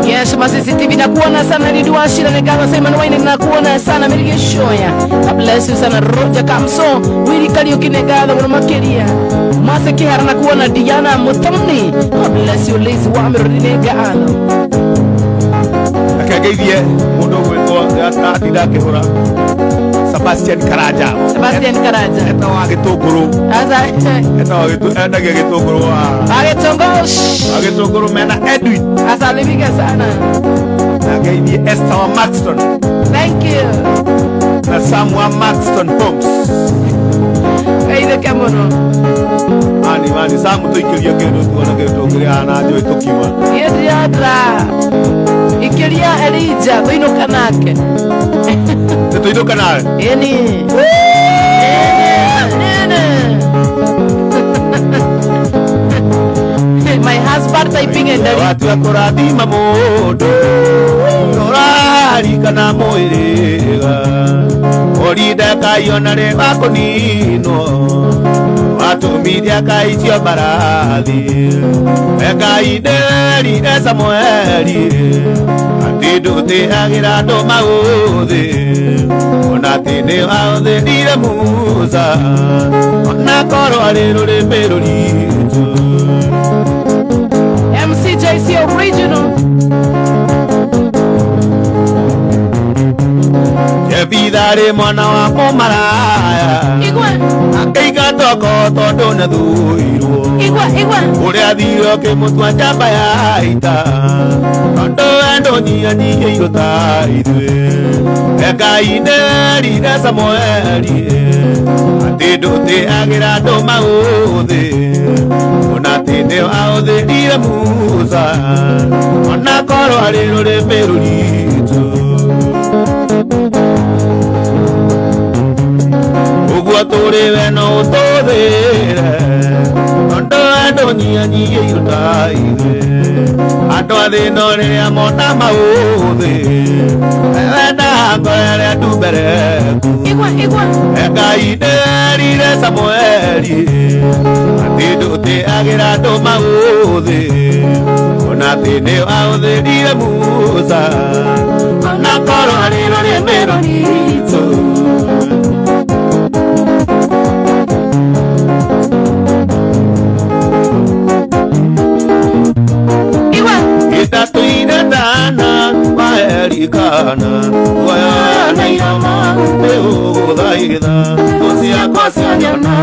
Yes, masisitivi nakuona sana liduashira negalo sema nwaine nakuona sana mirige shoya. God bless you sana Roja Kamso. Wili kalio kinegalo mwana makeria. Mase kihara nakuona Diana Mutamni. God bless you Liz Wamiro negalo.
Akagevie mundo weko atida kehora. Sebastian Karaja.
Eta
wage tokoro.
Asa.
Eta wage tokoro.
Age tongosh.
Wage tokoro mena Edwin.
Asa livige sana.
Akagevie Esther Maxton.
Thank you.
Na Samuel Maxton Homes.
Kaide kemono.
Mani Samu to ikiria kendo tuona kendo kuria na jo itokiwa.
Yedra. Ikiria Elija koino kanake.
Tuido kanal.
Eni. My husband typing in the
watu akoradi mamodo. Norari kana moirega. Orida kayona re bakonino. Watu media kaitio baradi. Ekaide Samueli. Atido te agira do maode. Onatine aude dire musa. Ona koro alero le melodito.
MCJC original.
Vidare mwana wa pomaraya.
Igwa.
Akaiga toko todo na duiro.
Igwa.
Ure adiro ke mutwa jamba ya ita. Tondo endo ni yota idwe. Eka ideri na Samueli. Atido te agira do maode. Onate te aude dire musa. Ona koro alero le perulito. Tore veno tore, tondo ando ni nyanyi irutai atwathi nore amona mauthi ena ngore tubere
igwa
ekaide Samueli atidu te agira to mauthi ona tinde authi Musa na koro ari mero nito Dana waerikana wayana yama beudhaida kusia kwasianyana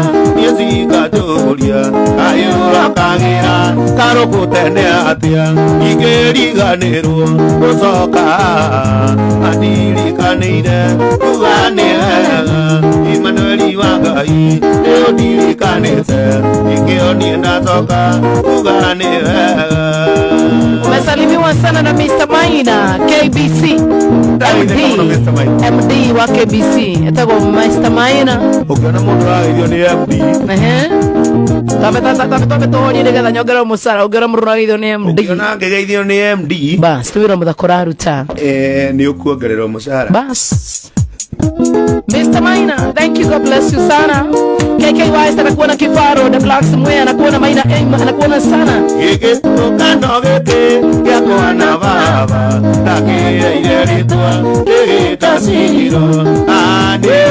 yezika toria ayura kagira karo kutene atia igeriganirwo gucoka andirikanire uganega Emmanueli wa Ngai eondirikanite ikionie ndacoka uganega.
Umesalimiwa sana na Mr. Maina KBC MD wa KBC etago Mr. Maina
ukiona mundu ragithio ni MD
Tame tohoni nigetha nyongera musara ugera mundu ragithio ni MD
ukiona ngegeithio ni MD
bas tuwira muthakora ruta
ni ukuongererwo musara
bas. Mr. Maina, thank you, God bless you sana. KKY anakuona Kifaro, The Blacks Mwe anakuona Maina M anakuona sana.
Yeke tukano geke yako na baba takia ile ritwa tasiro ande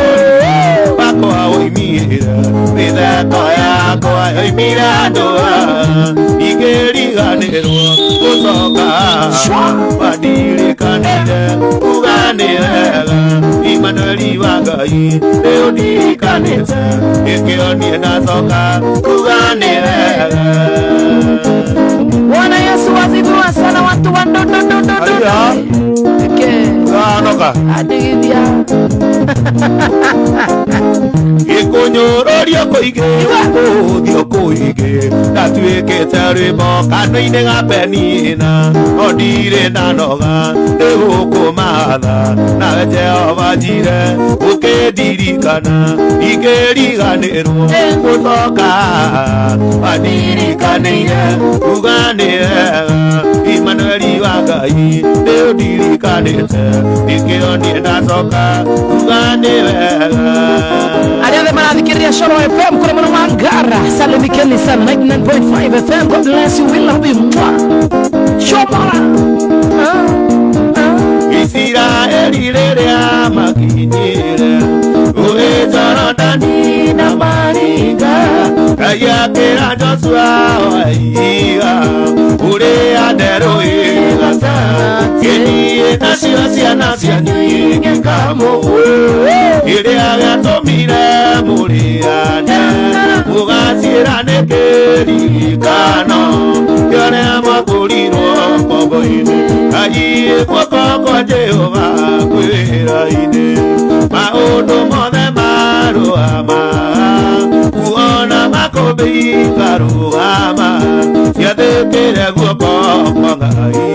wako awimira vida koya koya imira doa igeriganirwo kusoka wadiri kanire uganira Emmanueli wa Ngai eondikanite ikionie nacoka uganira.
Bwana Yesu asifiwe sana watu wa ndondo.
Anoka
adigithia
Gikunyororio kuige uthio kuige ndatuikite rwimbo kanua-ini ga penina ondire ndanoga ndigukumatha nawe Jehova njire ukindirikana ikiriganirwo gucoka wandirikaniire uganire Emmanueli wa Ngai ndiundirikanite ikionie ndacoka uganire.
Ariadhe manathikiriria Shoro FM kule mwana Mangara. Salimikeni sana 99.5 FM. God bless you, we love you. Shomara
Israeli riria makinyire Jorodani na Mariga kayakira Joshua waiga uria ndero igata kenie nacio ciana cianyu igikamu iria gatumire muriane mugacirane kirikano kioria mwakurirwo kombo-ini agie guoko kwa Jehova kwira-ini maundu mothe maruama kuona makumbi karugama ciathikire guoko kwa Ngai.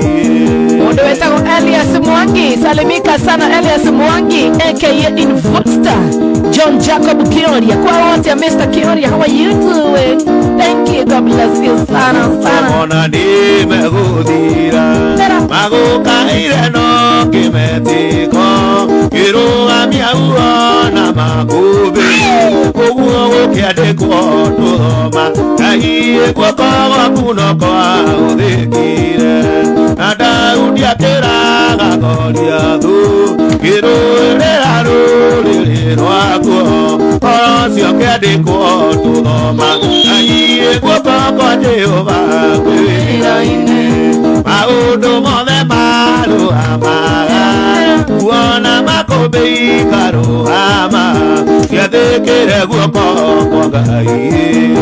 Mundu wetagwo Elias Mwangi. Salimika sana Elias Mwangi aka Investor John Jacob Kioria. Kwa wote Mr. Kioria, how are you doing? Thank you, God bless you sana sana.
Mona nimegudira magukaire no kimetiko kirugamia uona makumbi uguo gukiandikwo tuthoma Ngai guoko gwaku no kwa uthikire na Daudi akiraga Goliathu kirurira ruriri rwakuo orocio kiandikwo tuthoma Ngai guoko kwa Jehova kwira-ini maundu mothe maruamaga kuona makumbi karuama ciathikire guoko kwa Ngai.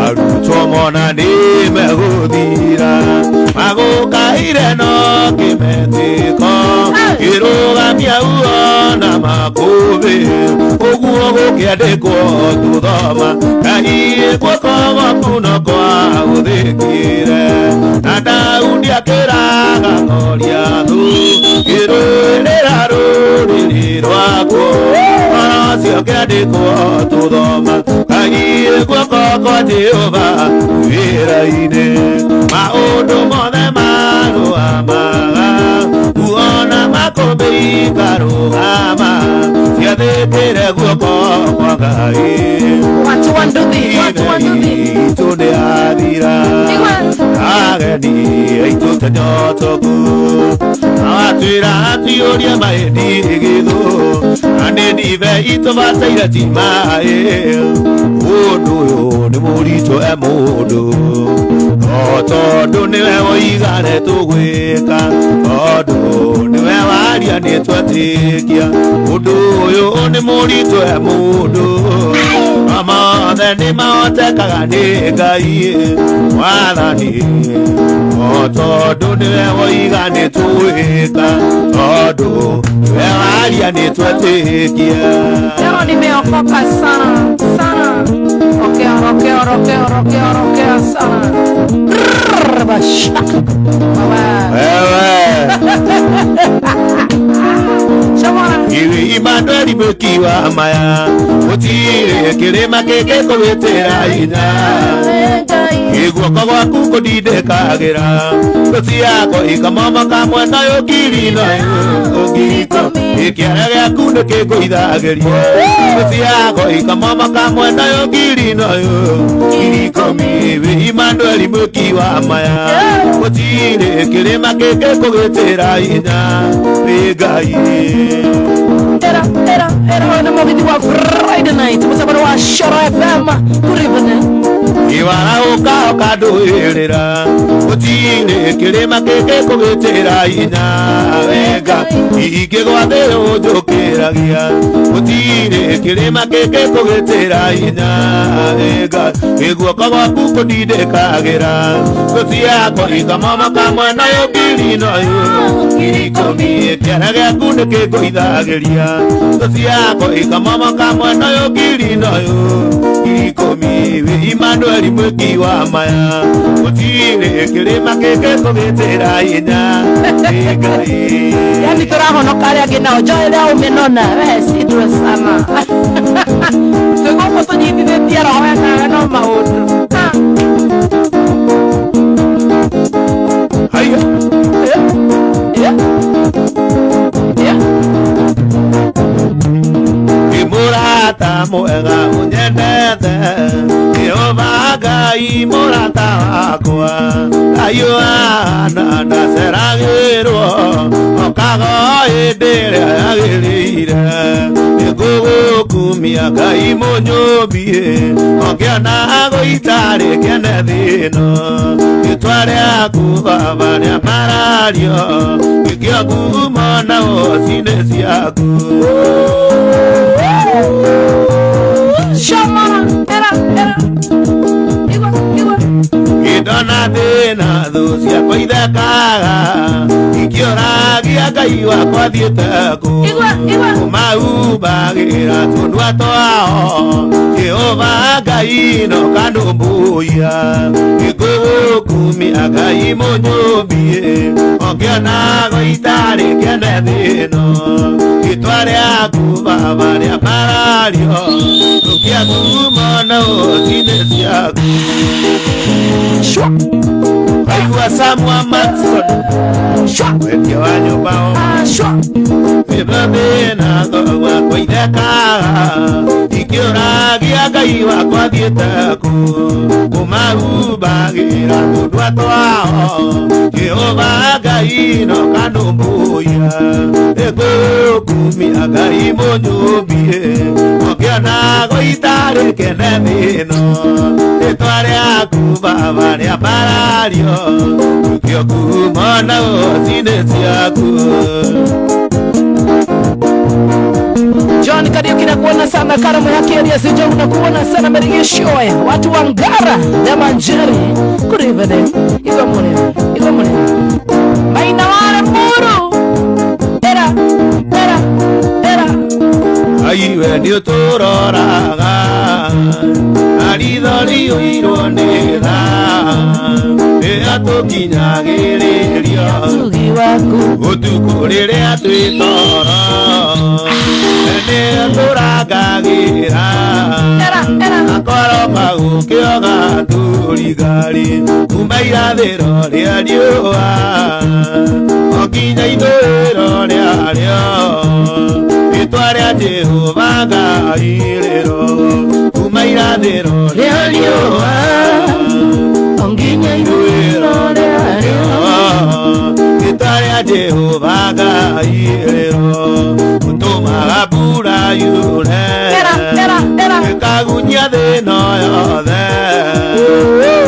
Arutwo mona nimeguthira magukaire no kimetiko kirugamia uona makumbi uguo gũkĩandĩkwo tũthoma Ngai guoko kuno kwa ũthĩkire na Daudi akĩraga Goliathũ kĩrũĩrĩra rũrĩrĩ rwakwo ũcio ũkĩandĩkwo tũthoma Ngai guoko kwa Jehova wĩra-inĩ maũndũ mothe marũgamaga kuona makũmbĩ ikarũgama ciathĩkĩre guoko kwa Ngai
watu wa nduthi
itũ nĩ athira ageni aitũ tanyotoku awatwĩra atiũria mahĩndĩ gĩthũ na nĩ ndive itũbataire ti maĩ mũndũ ũyũ nĩ mũritũ mũndũ tondũ nĩwe woigane tũgwĩka tondũ nĩwe waria nĩ twetĩkia mũndũ ũyũ nĩ mũritũ mũndũ mothe nĩ mahotekaga nĩ Ngai wathani tondũ nĩwe woigane tũgwĩka tondũ nĩwe waria nĩ twetĩkia.
Leo nimeokoka sana sana. Rokea sana. Bashaka.
Iwe Emmanueli mũkiwa maya gũtirĩ kĩrĩma kĩngĩkũgĩtĩra hinya guoko gwaku kũndindĩkagĩra ngũthi yako ikamomoka mwena ũyũ ngiri nayo ũngiriko kĩara gĩaku nĩkĩngũithagĩria ngũthi yako ikamomoka mwena ũyũ ngiri nayo ngiri ikũmi iwe Emmanueli mũkiwa maya gũtirĩ kĩrĩma kĩngĩkũgĩtĩra hinya nĩ Ngai.
Era na movidi wa Friday night musabara wa Shoro FM kuribana
iwara ũkandũĩrĩra gũtirĩ kĩrĩma kĩngĩkũgĩtĩra hinya wega ingĩgwa thĩ ũnjũkĩragia gũtirĩ kĩrĩma kĩngĩkũgĩtĩra hinya wega guoko gwaku kũndindĩkagĩra ngũthi yako ikamomoka mwena ũyũ ngiri nayo ngiri ikũmi kĩara gĩaku nĩkĩngũithagĩria ngũthi yako ikamomoka mwena ũyũ ngiri nayo ngiri ikũmi we Emmanueli mũkiwa maya gũtirĩ kĩrĩma kĩngĩkũgĩtĩra hinya nĩ Ngai.
Yani tũrahonoka arĩa angĩ nao njoe rĩa ũmĩnona sidwe sana tũgũkũ tũnyitithĩtie roho yakaga no maũndũ
haya mũrata mwega ũnyendete Jehova Ngai mũrata wakwa Ngai wana ndaceragĩrwo okaga hĩndĩ ĩrĩa yagĩrĩire nĩngũgũkumia Ngai mũnyũmbie ongĩona gũitarĩ kene thĩno rĩtwa rĩaku Baba rĩa marario gĩkĩo ngumo na woci-inĩ ciaku. Ngĩndona thĩna thũ ciakwa ithekaga ikĩũragia Ngai wakwa thiĩte kũ kũmahumbagĩra tũnua twao Jehova Ngai no kandũmbũia nĩngũgũkumia Ngai mũnyũmbie ongĩona gũitarĩ kene thĩno rĩtwa rĩaku Baba rĩa marario rũkia ngumo na woci-inĩ ciaku. Kaigua Samuel Matson wendia wa nyũmba thĩna gwakwa ithekaga ikĩũragia Ngai wakwa thiĩte kũ kũmahumbagĩra tũnua twao Jehova Ngai no kandũmbũia nĩngũkumia Ngai mũnyũmbie ongĩona gũitarĩ kene thĩno rĩtwa rĩaku Baba rĩa marario rũkio ngumo na woci-inĩ ciaku.
John Kariuki nakuona sana Karamu yake Elias Joe nakuona sana Merigishoya watu wa Ngara na Manjeri good evening iko mune maina wale muru era
ai niwe ni uturoraga aridhori uironera ria tukinyagiriria
tugi waku
utuku riria twitoro ene turangagira akoro magukioga turigari kuma irathiro ria riua okinya ithwiro ria rio ritwa ria Jehova Ngai riro kuma irathiro ria riua
onginya ithwiro ria rio
ritwa ria Jehova Ngai riro utumaga mbura yure ikagunyia thina yothe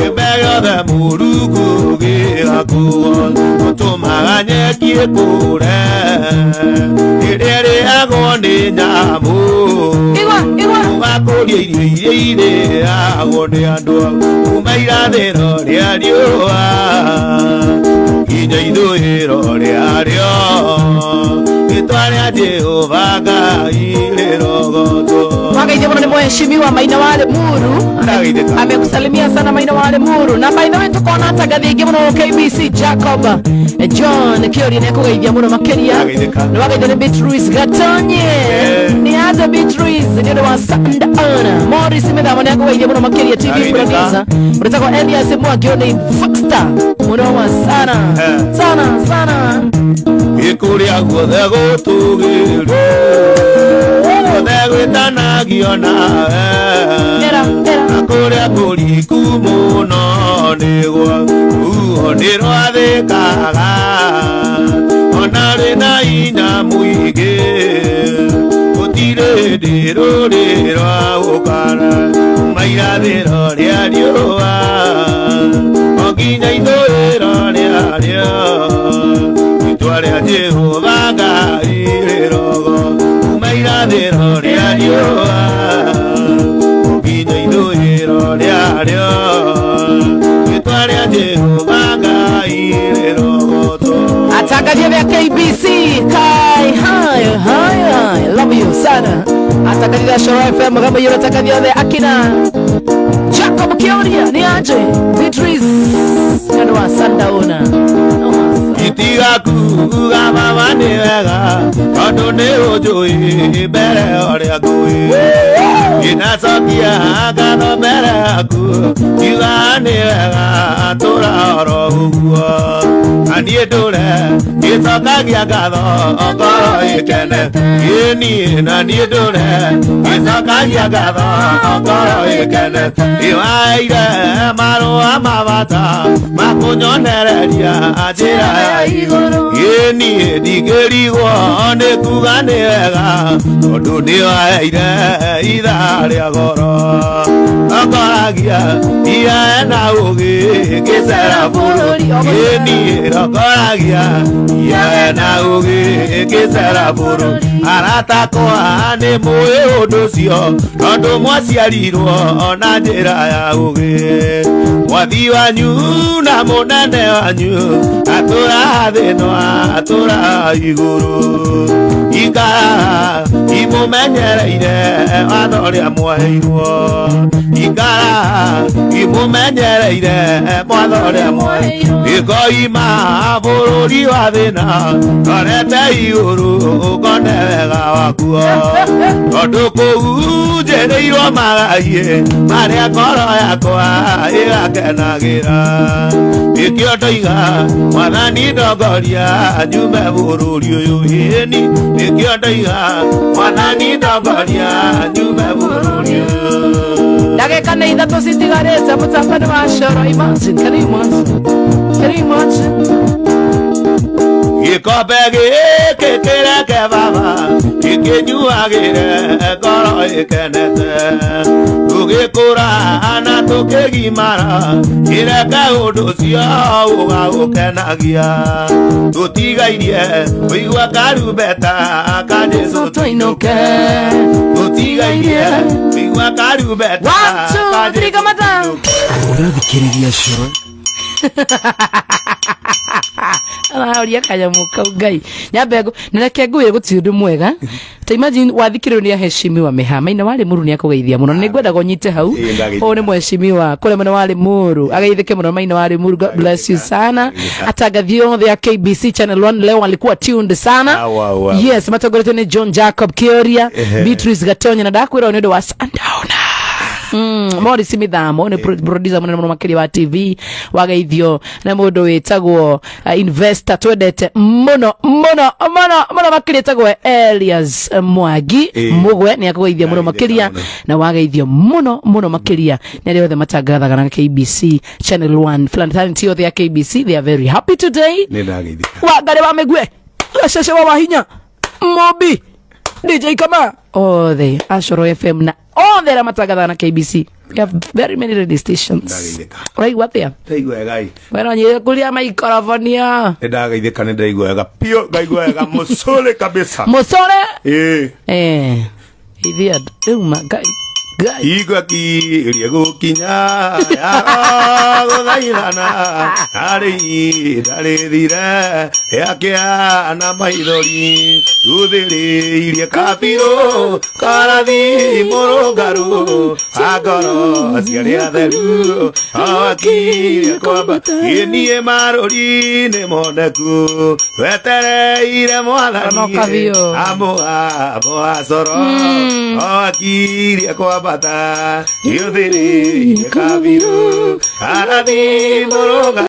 gĩmbe gĩothe mũrungu gĩgakuo ũtũmaga nyeki ĩkũre rĩrĩa rĩagwo nĩ nyamũ ũgakũria irio iria irĩagwo nĩ andũ kuma irathĩro rĩa riũa nginya ithũĩro rĩarĩo rĩtwa rĩa Jehova Ngai rĩrogotwo.
Mwagaidhi muno ni mheshimiwa Maina wa Limuru amekusalimia sana Maina wa Limuru na by the way tuko na tagathingi muno KBC Jacob John Kiori ne kugaidhi muno makeria ni wagaidhi ni Beatrice Gatonye ni aza Beatrice ni wa Sandaana Morris Medamo ne kugaidhi muno makeria TV producer unataka Elias Mwagio ni Foxstar muno wa sana sana sana
ikuria guothe gutugirwo guothe gwitanagio nawe akuria kuriku muno niguo ruo nirwathikaga ona rina hinya muingi gutire ndiruri rwa gukana kuma irathiro ria riũa onginya ithũĩro rĩarĩo rĩtwa rĩa Jehova Ngai rĩrogo kuma irathĩro rĩa riũa nginya ithũĩro rĩarĩo rĩtwa rĩa Jehova Ngai rĩrogotwo.
Atangazia vya KBC Kai hai love you sana atangazia Shoro FM kama yule atangazia vya akina Jacob Kioria ni aje Beatrice kanwa Sandaana
itiga kuga mama ni wega tondu ni ujui mbere uria ngui inacokia ngatho mbere yaku iga ni wega turahoro uguo anie ndure gicokagia ngatho ngoro ikene ini na nie ndure gicokagia ngatho ngoro ikene iwaire marũa mabata makunyonereria njĩra ya igũrũ ini ndigĩrigwo nĩ kuga nĩ wega tondũ nĩwaheire ithaa rĩa goro okoragia ia na ũgĩ ngĩcera bũrũri ini okoragia ia na ũgĩ ngĩcera bũrũri aratakwa nĩ mũĩ ũndũ ũcio tondũ mwaciarirwo na njĩra ya ũgĩ mwathi wanyu na mũnene wanyu atũra thĩno atũra igũrũ ikara imũmenyereire watho rĩa mwaheirwo ikara imũmenyereire watho rĩa mwaheirwo ikoima bũrũri wa thĩna rorete igũrũ ũkone wega wakuo tondũ kũu njĩrĩirwo magagie marĩa ngoro yakwa ĩgakenagĩra nĩkĩo ndoiga mwathani ndongoria nyume bũrũri ũyũ ĩni nĩkĩo ndoiga mwathani ndongoria nyume bũrũri ũyũ.
Dakika nĩ ithatũ citigarĩte mũtabani wa Shoro. Imagine, can you imagine?
Gikombe gĩkĩ kĩreke baba gĩkĩnyuagĩre ngoro ĩkenete tũgĩkũra na tũkĩgimara kĩreke ũndũ ũcio ũgagũkenagia tũtigairie ũigua karumbeta ka Jesũ tũinũke tũtigairie ũigua karumbeta ka Jesũ tũinũke.
Ũrathikĩrĩria Shoro
Arahoria kanyamu kau Ngai nyambe nireke ngwire guti undu mwega ta imagine wathikirwo ni aheshimiwa Mehama-ina wa Limuru ni akugeithia muno ni ngwenda gonyite hau o ni mheshimiwa kule mwana wa Limuru ageithike muno maina wa Limuru. God bless you sana. Atagathio ya KBC channel 1 leo alikuwa tuned sana. Yes, matogoreto ni John Jacob Kioria, Beatrice Gatonya na dakwira ni ndo wa Sundown. Mori simithamo ni producer muno makiri wa TV wageithio na mundu wetagwo investor twendete muno makiri tagwo Elias Mwangi Mugwe ni akugeithia muno makiria na wageithio muno makiria ni ari othe matangathaga na KBC channel 1 Flantanti othe ya KBC. They are very happy today.
Ni ndageithia
wa gare wa megwe ashashe wa hinya Mobi DJ Kama othe Ashoro FM na othe matangathaga na KBC. We have very many radio stations. Right, what there?
Ndaigua gai.
Wena nyire kulia microphone.
Ndageithika ni ndaigua ga pio ngaigua ga musole kabisa.
Musole? Idia uma gai.
Igwa ki iliego kinya ya godairana ari dale dira yake ana maidori udele ilie kapiro karadi morogaru agoro siare aderu aki kwaba enie marori ne monaku wetere ire mwadani amo asoro aki kwaba bata, yo diré, Javier, cara de moroga.